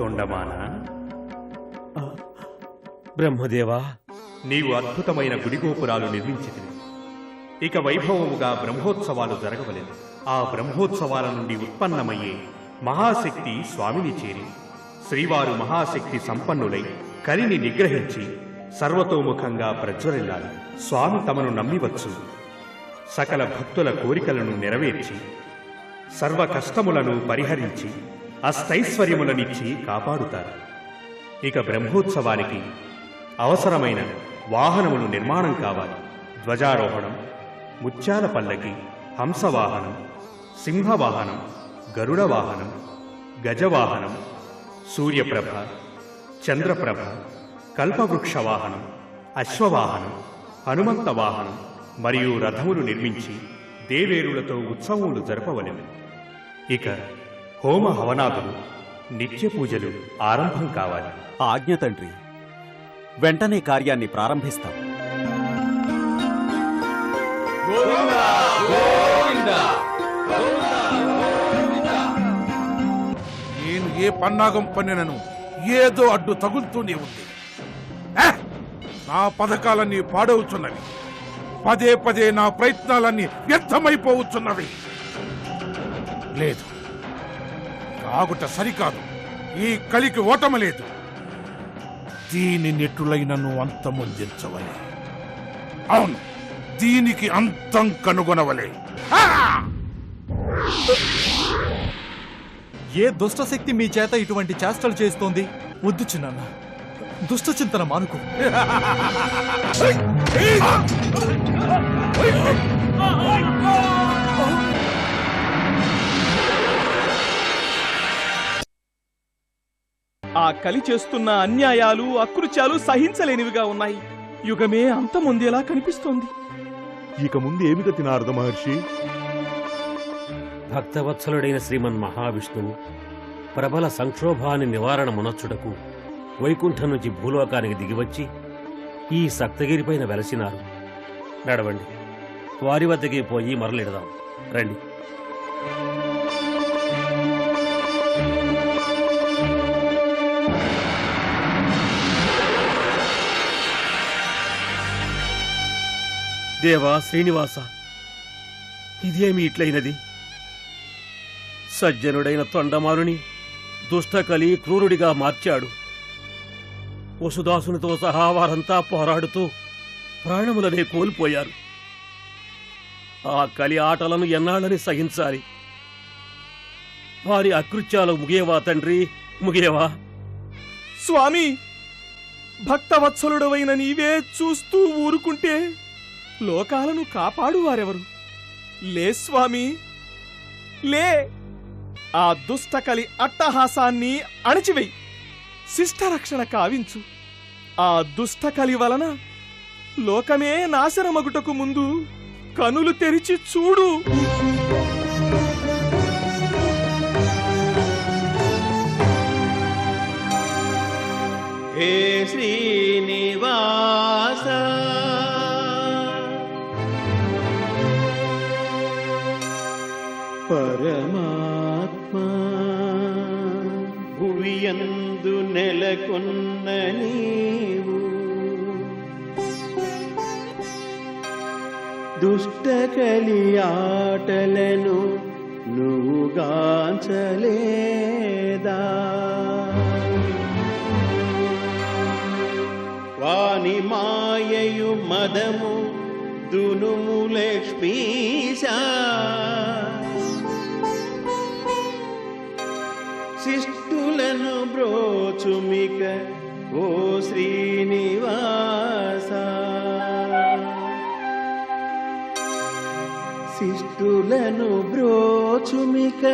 తొండమాన, బ్రహ్మదేవా, నీవు అద్భుతమైన గుడిగోపురాలు నిర్మించితివి. ఇక వైభవముగా బ్రహ్మోత్సవాలు జరగవలెను. ఆ బ్రహ్మోత్సవాల నుండి ఉత్పన్నమయ్యే మహాశక్తి స్వామిని చేరి శ్రీవారు మహాశక్తి సంపన్నులై కలిని నిగ్రహించి సర్వతోముఖంగా ప్రజ్వరిల్లాలి. స్వామి తమను నమ్మివచ్చు సకల భక్తుల కోరికలను నెరవేర్చి సర్వ కష్టములను పరిహరించి అష్టైశ్వర్యములనిచ్చి కాపాడుతారు. ఇక బ్రహ్మోత్సవానికి అవసరమైన వాహనములు నిర్మాణం కావాలి. ధ్వజారోహణం, ముత్యాల పల్లకి, హంసవాహనం, సింహవాహనం, గరుడ వాహనం, గజవాహనం, సూర్యప్రభ, చంద్రప్రభ, కల్పవృక్ష వాహనం, అశ్వవాహనం, హనుమంత వాహనం మరియు రథములు నిర్మించి దేవేరులతో ఉత్సవములు జరపవలెను. ఇక హోమ హవనాదులు, నిత్య పూజలు ఆరంభం కావాలి. ఆజ్ఞ తండ్రి, వెంటనే కార్యాన్ని ప్రారంభిస్తాం. నేను ఏ పన్నాగం పన్నినను ఏదో అడ్డు తగులుతూనే ఉంది. నా పథకాలన్నీ పాడవుతున్నవి. పదే పదే నా ప్రయత్నాలన్నీ వ్యర్థమైపోవచ్చున్నవి. లేదు, ఆగుట సరికాదు. ఈ కలికి ఓటమ లేదు. దీని నెట్టులైనను అంతమొందించవలే. అవును, దీనికి అంతం కనుగొనవలే. ఏ దుష్టశక్తి మీ చేత ఇటువంటి చేష్టలు చేస్తోంది? వద్దు చిన్నాన్న, దుష్ట చింతన మానుకో. ఆ కలి చేస్తున్న అన్యాయాలు, అకృత్యాలు సహించలేనివిగా ఉన్నాయి. యుగమే అంతమొందేలా కనిపిస్తోంది. ఇక ముందు ఏమి గతి నారద మహర్షి? భక్తవత్సలుడైన శ్రీమన్ మహావిష్ణువు ప్రబల సంక్షోభాన్ని నివారణ మునర్చుటకు వైకుంఠం నుంచి భూలోకానికి దిగివచ్చి ఈ సప్తగిరిపైన వెలసినారు. నడవండి, వారి వద్దకి పోయి మరలిడదాం. రండి. దేవా శ్రీనివాస, ఇదేమి ఇట్లయినది? సజ్జనుడైన తొండమానుని దుష్టకలి క్రూరుడిగా మార్చాడు. వసుదాసునితో సహా వారంతా పోరాడుతూ ప్రాణములనే కోల్పోయారు. ఆ కలి ఆటలను ఎన్నాళ్ళని సహించాలి? వారి అకృత్యాలు ముగియవా తండ్రి, ముగియవా? స్వామి, భక్తవత్సలుడవైన నీవే చూస్తూ ఊరుకుంటే లోకాలను కాపాడువారెవరు? లే స్వామి, లే. ఆ దుష్టకలి అట్టహాసాన్ని అణచివేయి, శిష్టరక్షణ కావించు. ఆ దుష్టకలి వలన లోకమే నాశనమగుటకు ముందు కనులు తెరిచి చూడు. హే శ్రీనివాస, పరమాత్మా, భువియందు నెలకొన్న నీవు దుష్టకలి ఆటలను నువ్వుగాంచలేదా? వాని మాయయు మదము దునుము లక్ష్మీశా, శిష్టులను బ్రోచుమిక ఓ శ్రీనివాస, శిష్టులను బ్రోచుమిక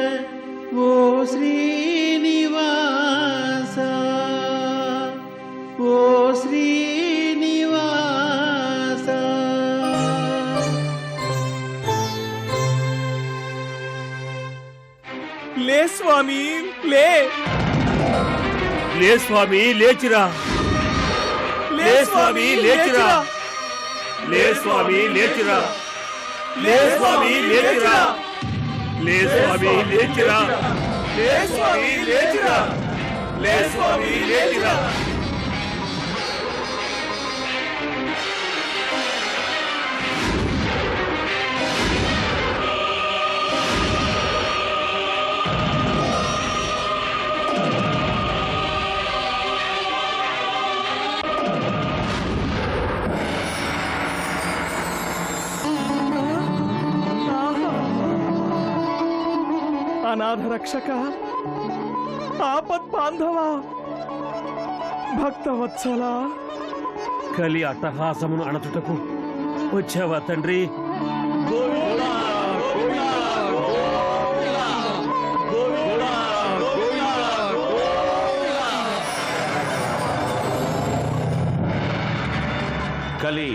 ఓ శ్రీనివాస, ఓ శ్రీనివాస. లే స్వామి, లే. లే స్వామి, లేచిరా. లే స్వామి, లేచిరా. లే స్వామి, లేచిరా. లే స్వామి, లేచిరా. లే స్వామి, లేచిరా. లే స్వామి, లేచిరా. లే స్వామి లేచిరా. అనాథ రక్షక, ఆపద్ బాంధవ, భక్తవత్సల, కలి అట్టహాసమును అణచుటకు వచ్చావా తండ్రి? కలి,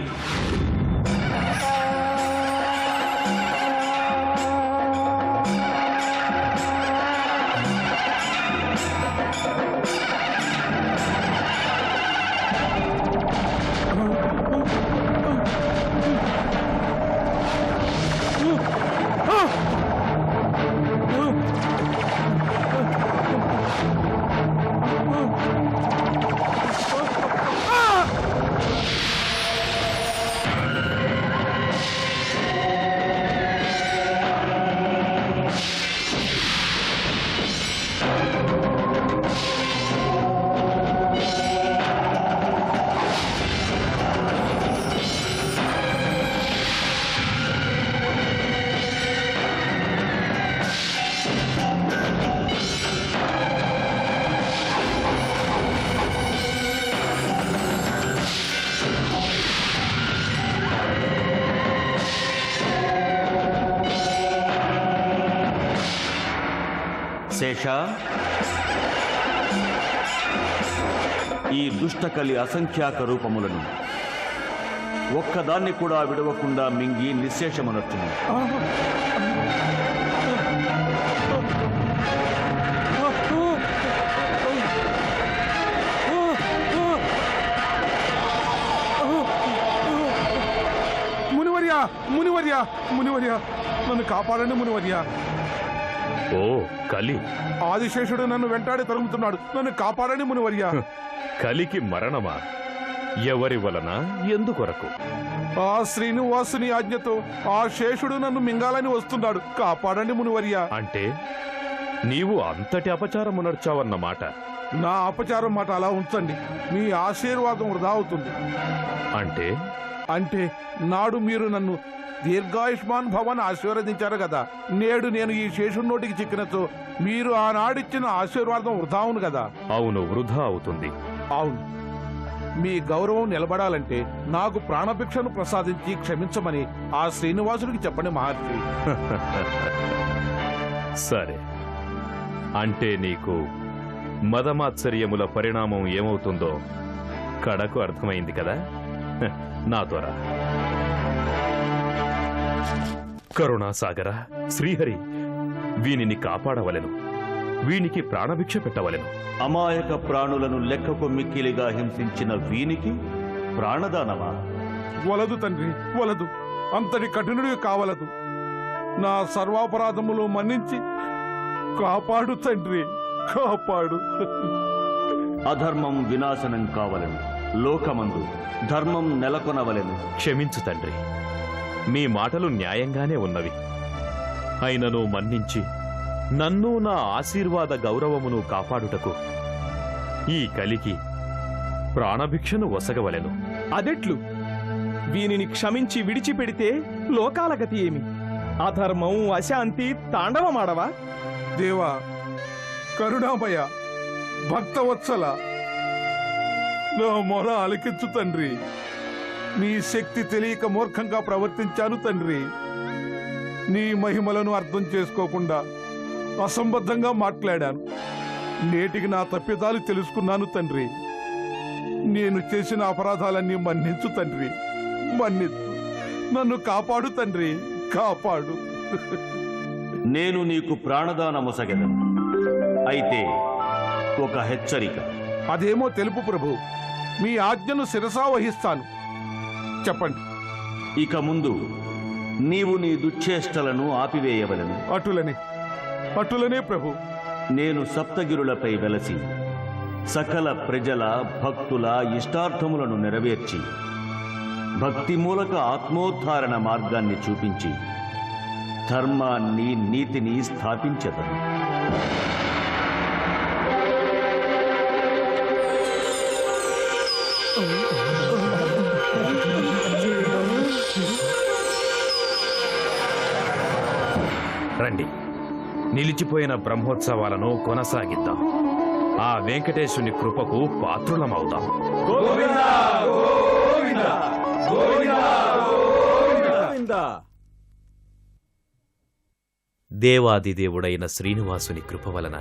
శేష, ఈ దుష్టకలి అసంఖ్యాక రూపములను ఒక్కదాన్ని కూడా విడవకుండా మింగి నిశ్శేషమనొచ్చును. మునివర్య, మునివర్య, మునివర్య, నన్ను కాపాడండి మునివర్య. ఓ కలి, ఆదిశేషుడు నన్ను వెంటాడి తరుముతున్నాడు, నన్ను కాపాడండి మునివర్య. కలికి మరణమా? ఎవరి వలన, ఎందుకొరకు? ఆ శ్రీనివాసుని ఆజ్ఞతో ఆ శేషుడు నన్ను మింగాలని వస్తున్నాడు, కాపాడండి మునివర్య. అంటే నీవు అంతటి అపచారమునర్చావన్నమాట. నా అపచారం మాట అలా ఉంచండి, మీ ఆశీర్వాదం వృధా అవుతుంది. అంటే అంటే నాడు మీరు నన్ను దీర్ఘాయుష్మాన్ భవన్ ఆశీర్వదించారు కదా, నేడు నేను ఈ శేషుడి నోటికి చిక్కినచో మీరు ఆనాడిచ్చిన ఆశీర్వాదం వృధా అవును కదా. అవును, వృధా అవుతుంది. అవును, మీ గౌరవం నిలబడాలంటే నాకు ప్రాణభిక్షను ప్రసాదించి క్షమించమని ఆ శ్రీనివాసుడికి చెప్పండి మహర్షి. సరే, అంటే నీకు మదమాత్సర్యముల పరిణామం ఏమవుతుందో కడకు అర్థమైంది కదా. నా ద్వారా కరుణాసాగర శ్రీహరి, వీనిని కాపాడవలెను, వీనికి ప్రాణభిక్ష పెట్టవలెను. అమాయక ప్రాణులను లెక్కకు మిక్కిలిగా హింసించిన వీనికి ప్రాణదానమా? వలదు తండ్రి, వలదు, అంతటి కఠినుడు కావలదు. నా సర్వాపరాధములు మన్నించి కాపాడు తండ్రి, కాపాడు. అధర్మం వినాశనం కావలెను, లోకమందు ధర్మం నెలకొనవలెను. క్షమించు తండ్రి, మీ మాటలు న్యాయంగానే ఉన్నవి. అయినను మన్నించి నన్ను నా ఆశీర్వాద గౌరవమును కాపాడుటకు ఈ కలికి ప్రాణభిక్షను వసగవలెను. అదెట్లు? వీనిని క్షమించి విడిచిపెడితే లోకాల గతి ఏమి? అధర్మం, అశాంతి తాండవమాడవా? దేవా, కరుణామయ, భక్తవత్సల, నా మొర ఆలకించు తండ్రి. నీ శక్తి తెలియక మూర్ఖంగా ప్రవర్తించాను తండ్రి. నీ మహిమలను అర్థం చేసుకోకుండా అసంబద్ధంగా మాట్లాడాను. నేటికి నా తప్పిదాలు తెలుసుకున్నాను తండ్రి. నేను చేసిన అపరాధాలన్నీ మన్నించు తండ్రి, మన్నించు. నన్ను కాపాడు తండ్రి, కాపాడు. నేను నీకు ప్రాణదానమొసగెదను. అయితే ఒక హెచ్చరిక. అదేమో తెలుపు ప్రభు, మీ ఆజ్ఞను శిరసా వహిస్తాను. చెప్పండి. ఇక ముందు నీవు నీ దుశ్చేష్టలను అటులనే, అటులనే ప్రభు. నేను సప్తగిరులపై వెలసి సకల ప్రజల భక్తుల ఇష్టార్థములను నెరవేర్చి భక్తి మూలక ఆత్మోద్ధారణ మార్గాన్ని చూపించి ధర్మాన్ని నీతిని స్థాపించెదను. రండి, నిలిచిపోయిన బ్రహ్మోత్సవాలను కొనసాగిద్దాం. ఆ వెంకటేశుని కృపకు పాత్రులమవుదాం. దేవాదిదేవుడైన శ్రీనివాసుని కృప వలన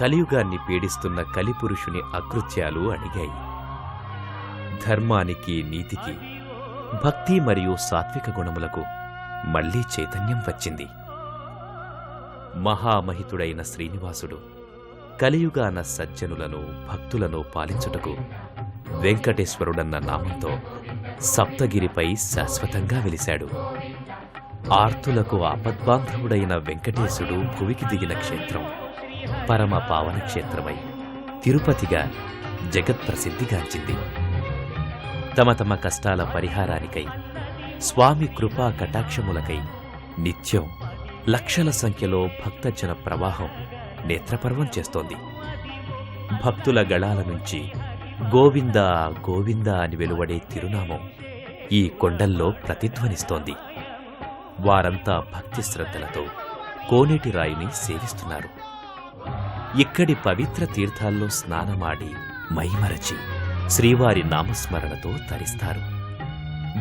కలియుగాన్ని పీడిస్తున్న కలిపురుషుని అకృత్యాలు అణిగాయి. ధర్మానికి, నీతికి, భక్తి మరియు సాత్విక గుణములకు మళ్లీ చైతన్యం వచ్చింది. మహామహితుడైన శ్రీనివాసుడు కలియుగాన సజ్జనులను, భక్తులను పాలించుటకు వెంకటేశ్వరుడన్న నామంతో సప్తగిరిపై శాశ్వతంగా వెలిశాడు. ఆర్తులకు ఆపద్బాంధవుడైన వెంకటేశుడు భువికి దిగిన క్షేత్రం పరమ పావన క్షేత్రమై తిరుపతిగా జగత్ప్రసిద్ధిగాంచింది. తమ తమ కష్టాల పరిహారానికై, స్వామి కృపా కటాక్షములకై నిత్యం లక్షల సంఖ్యలో భక్తజన ప్రవాహం నేత్రపర్వం చేస్తోంది. భక్తుల గళాల నుంచి గోవిందా గోవిందా అని వెలువడే తిరునామం ఈ కొండల్లో ప్రతిధ్వనిస్తోంది. వారంతా భక్తి శ్రద్ధలతో కోనేటి రాయిని సేవిస్తున్నారు. ఇక్కడి పవిత్ర తీర్థాల్లో స్నానమాడి మైమరచి శ్రీవారి నామస్మరణతో తరిస్తారు.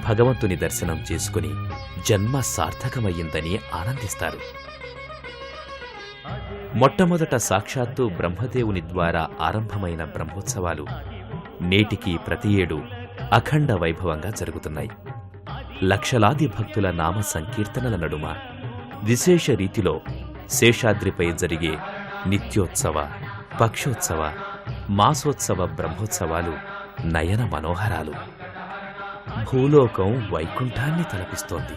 భగవంతుని దర్శనం చేసుకుని జన్మ సార్థకమయ్యిందని ఆనందిస్తారు. మొట్టమొదట సాక్షాత్తు బ్రహ్మదేవుని ద్వారా ఆరంభమైన బ్రహ్మోత్సవాలు నేటికి ప్రతి ఏడు అఖండ వైభవంగా జరుగుతున్నాయి. లక్షలాది భక్తుల నామ సంకీర్తనల నడుమ విశేష రీతిలో శేషాద్రిపై జరిగే నిత్యోత్సవ, పక్షోత్సవ, మాసోత్సవ బ్రహ్మోత్సవాలు నయన మనోహరాలు. భూలోకం వైకుంఠాన్ని తలపిస్తోంది.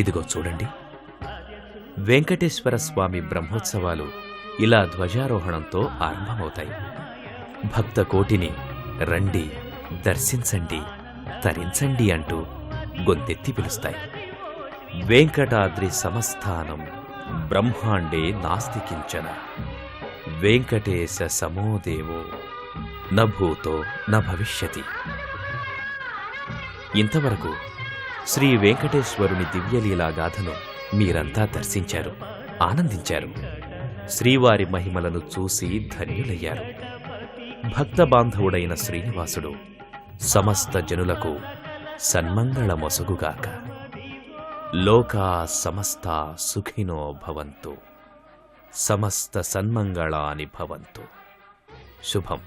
ఇదిగో చూడండి, వెంకటేశ్వర స్వామి బ్రహ్మోత్సవాలు ఇలా ధ్వజారోహణంతో ఆరంభమవుతాయి. భక్త కోటిని రండి, దర్శించండి, తరించండి అంటూ గొంతెత్తి పిలుస్తాయి. వెంకటాద్రి సమస్థానం బ్రహ్మాండే నాస్తి కించన, వెంకటేశ సమోదేవో నభూతో న భవిష్యతి. ఇంతవరకు శ్రీ వెంకటేశ్వరుని దివ్యలీలాగాథను మీరంతా దర్శించారు, ఆనందించారు. శ్రీవారి మహిమలను చూసి ధన్యులయ్యారు. భక్త బాంధవుడైన శ్రీనివాసుడు సమస్త జనులకు సన్మంగళమొసగుగాక. లోకా సమస్తా సుఖినో భవంతు, సమస్త సన్మంగళాని భవంతు. శుభం.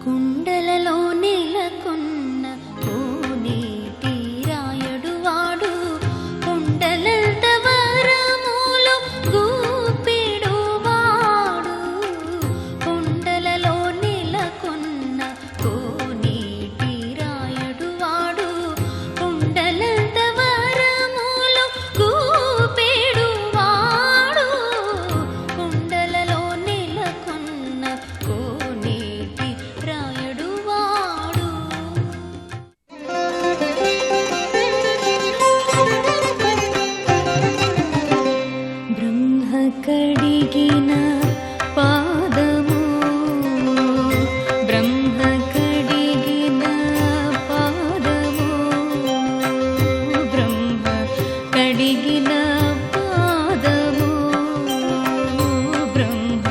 కుండలలో నెలకొన్న కోనేటి రాయుడు వాడు, కుండలంత వరములు గూపిడు వాడు. కుండలలో నెలకొన్న కోనేటి రాయుడు వాడు, కుండలంత వరములు గూపిడు వాడు. కుండలలో నెలకొన్న కోనేటి రాయుడు వాడు. బ్రహ్మ కడిగిన పాదము, బ్రహ్మ కడిగిన పాదము, బ్రహ్మ కడిగిన పాదము, బ్రహ్మ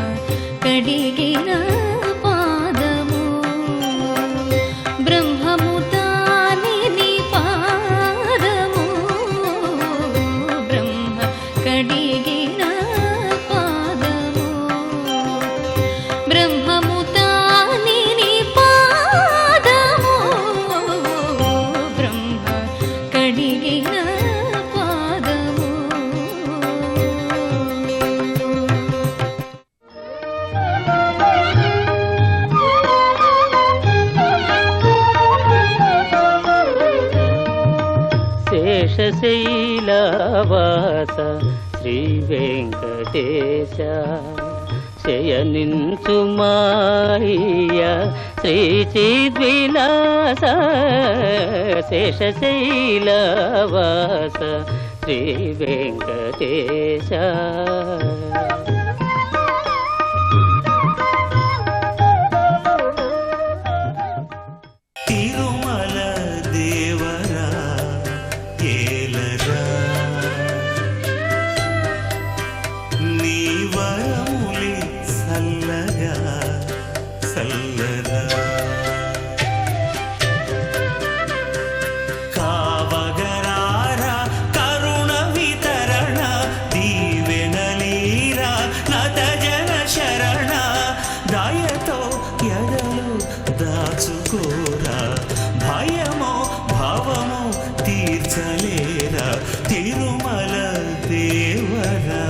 కడిగిన పాదము, బ్రహ్మము తానిని పాదము, బ్రహ్మ కడిగిన పాదము, బ్రహ్మము తానిని పాదము, బ్రహ్మ కడిగిన పాదము. శేషశైలవాస శ్రీ వెంకటేశ, శయనించు మాయ శ్రీ చిద్విలాస శేషశైలవాస శ్రీ వెంకటేశ. తిరుమల దేవరా ఏలరా నీ వరములే సల్లగా సల్లరా కావగరారా కరుణ వితరణ దీవెనలీరా నత జన శరణ దయతో ఎడలు దాచుకోరా భయమో భావమో తీర్చలేరా తిరుమల దేవరా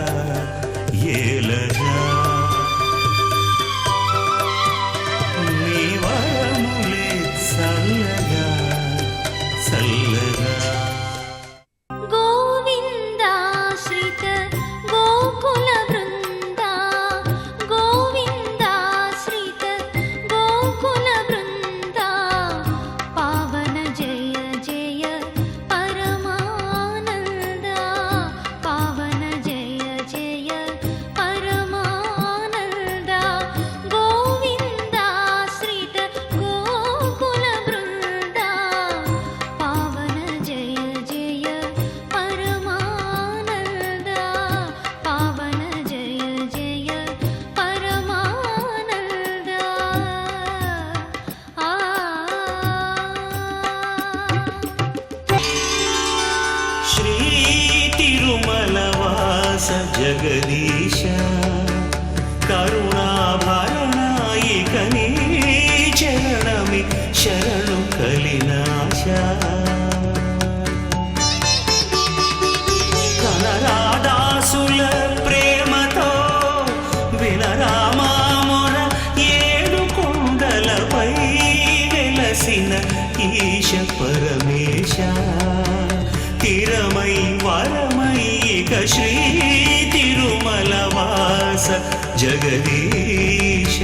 ఏలరా నీ వరములే సల్లగా సల్లగా. గోవిందాశ్రిత గోకుల బృందా గోవిందాశ్రిత గోకుల బృందా పావన జయ జయ పరమానందా పావన జయ జయ పరమానందా గోవిందాశ్రిత గోకుల బృందా పావన జయ జయ పరమానందా పావన జయ జయ పరమానందా. శ్రీ తిరుమలవాస జగదీశ కరుణాభరణాయిక నీ చరణమి శరణు కలినాశ. కనరాదాసుల ప్రేమతో వినరామామున ఏడు కొండలపై వెలసిన ఈశ పరమేశ తిరమై వరమై ఇక శ్రీ తిరుమల వాస జగదీశ.